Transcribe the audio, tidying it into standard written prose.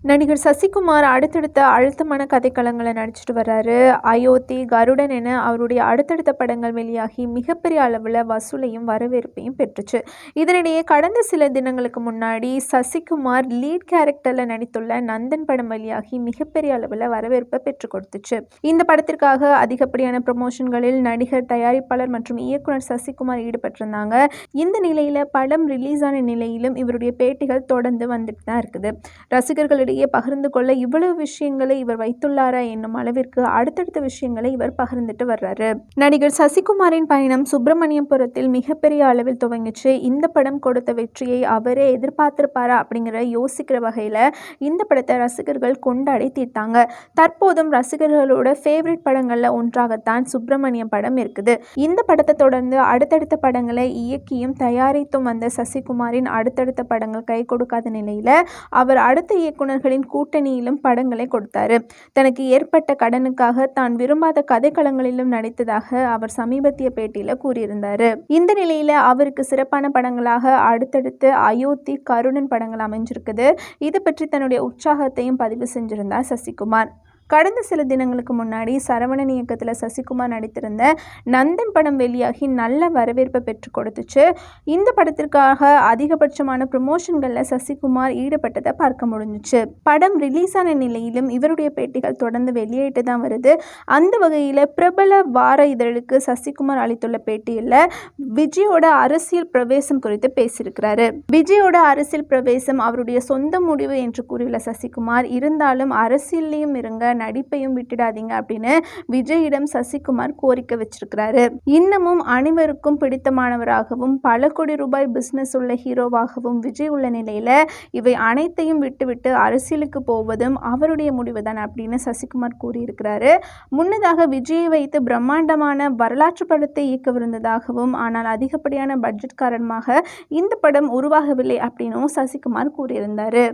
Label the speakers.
Speaker 1: நடிகர் சசிகுமார் அடுத்தடுத்த அழுத்தமான கதைக்களங்களை நடிச்சிட்டு வர்றாரு. அயோத்தி, கருடன் என அவருடைய அடுத்தடுத்த படங்கள் வெளியாகி மிகப்பெரிய அளவில் வசூலையும் வரவேற்பையும் பெற்றுச்சு. இதனிடையே கடந்த சில தினங்களுக்கு முன்னாடி சசிகுமார் லீட் கேரக்டரில் நடித்துள்ள நந்தன் படம் வெளியாகி மிகப்பெரிய அளவில் வரவேற்பை பெற்று கொடுத்துச்சு. இந்த படத்திற்காக அதிகப்படியான ப்ரமோஷன்களில் நடிகர், தயாரிப்பாளர் மற்றும் இயக்குனர் சசிகுமார் ஈடுபட்டிருந்தாங்க. இந்த நிலையில் படம் ரிலீஸ் ஆன நிலையிலும் இவருடைய பேட்டிகள் தொடர்ந்து வந்துட்டு தான் இருக்குது. ரசிகர்கள் பகிர்ந்து கொள்ள இவ்வளவு விஷயங்களை இவர் வைத்துள்ளாரா என்னும் அளவிற்கு அடுத்தடுத்த விஷயங்களை இவர் பகிர்ந்துட்டு வர்றாரு. நடிகர் சசிகுமாரின் பயணம் சுப்பிரமணியபுரத்தில் மிகப்பெரிய அளவில் துவங்கிச்சு. இந்த படம் கொடுத்த வெற்றியை அவரே எதிர்பார்த்திருப்பாரா அப்படிங்கிற யோசிக்கிற வகையில இந்த படத்தை ரசிகர்கள் கொண்டாடி தீர்த்தாங்க. தற்போதும் ரசிகர்களோட ஃபேவரட் படங்கள்ல ஒன்றாகத்தான் சுப்பிரமணியம் படம் இருக்குது. இந்த படத்தை தொடர்ந்து அடுத்தடுத்த படங்களை இயக்கியும் தயாரித்தும் வந்த சசிகுமாரின் அடுத்தடுத்த படங்கள் கை கொடுக்காத நிலையில அவர் அடுத்த இயக்குனர் கூட்டணியிலும் படங்களை கொடுத்தாரு. தனக்கு ஏற்பட்ட கடனுக்காக தான் விரும்பாத கதைக்களங்களிலும் நடித்ததாக அவர் சமீபத்திய பேட்டியில கூறியிருந்தாரு. இந்த நிலையில அவருக்கு சிறப்பான படங்களாக அடுத்தடுத்து அயோத்தி, கருடன் படங்கள் அமைஞ்சிருக்குது. இது பற்றி தன்னுடைய உற்சாகத்தையும் பதிவு செஞ்சிருந்தார் சசிகுமார். கடந்த சில தினங்களுக்கு முன்னாடி சரவணன் இயக்கத்தில் சசிகுமார் நடித்திருந்த நந்தன் படம் வெளியாகி நல்ல வரவேற்பை பெற்று கொடுத்துச்சு. இந்த படத்திற்காக அதிகபட்சமான ப்ரமோஷன்களில் சசிகுமார் ஈடுபட்டதை பார்க்க முடிஞ்சிச்சு. படம் ரிலீஸ் ஆன நிலையிலும் இவருடைய பேட்டிகள் தொடர்ந்து வெளியிட்டு தான் வருது. அந்த வகையில் பிரபல வார இதழுக்கு சசிகுமார் அளித்துள்ள பேட்டியில் விஜயோட அரசியல் பிரவேசம் குறித்து பேசியிருக்கிறாரு. விஜயோட அரசியல் பிரவேசம் அவருடைய சொந்த முடிவு என்று கூறியுள்ள சசிகுமார், இருந்தாலும் அரசியலையும் இருங்க, நடிப்பையும் விட்டுடாதீங்க அப்படின்னு விஜயிடம் சசிகுமார் கோரிக்கை வச்சிருக்கிறாரு. இன்னமும் அனைவருக்கும் பிடித்தமானவராகவும் பல கோடி ரூபாய் பிசினஸ் உள்ள ஹீரோவாகவும் விஜய் உள்ள நிலையில இவை அனைத்தையும் விட்டுவிட்டு அரசியலுக்கு போவதும் அவருடைய முடிவுதான் அப்படின்னு சசிகுமார் கூறியிருக்கிறாரு. முன்னதாக விஜயை வைத்து பிரம்மாண்டமான வரலாற்று படத்தை இயக்கவிருந்ததாகவும், ஆனால் அதிகப்படியான பட்ஜெட் காரணமாக இந்த படம் உருவாகவில்லை அப்படின்னும் சசிகுமார் கூறியிருந்தாரு.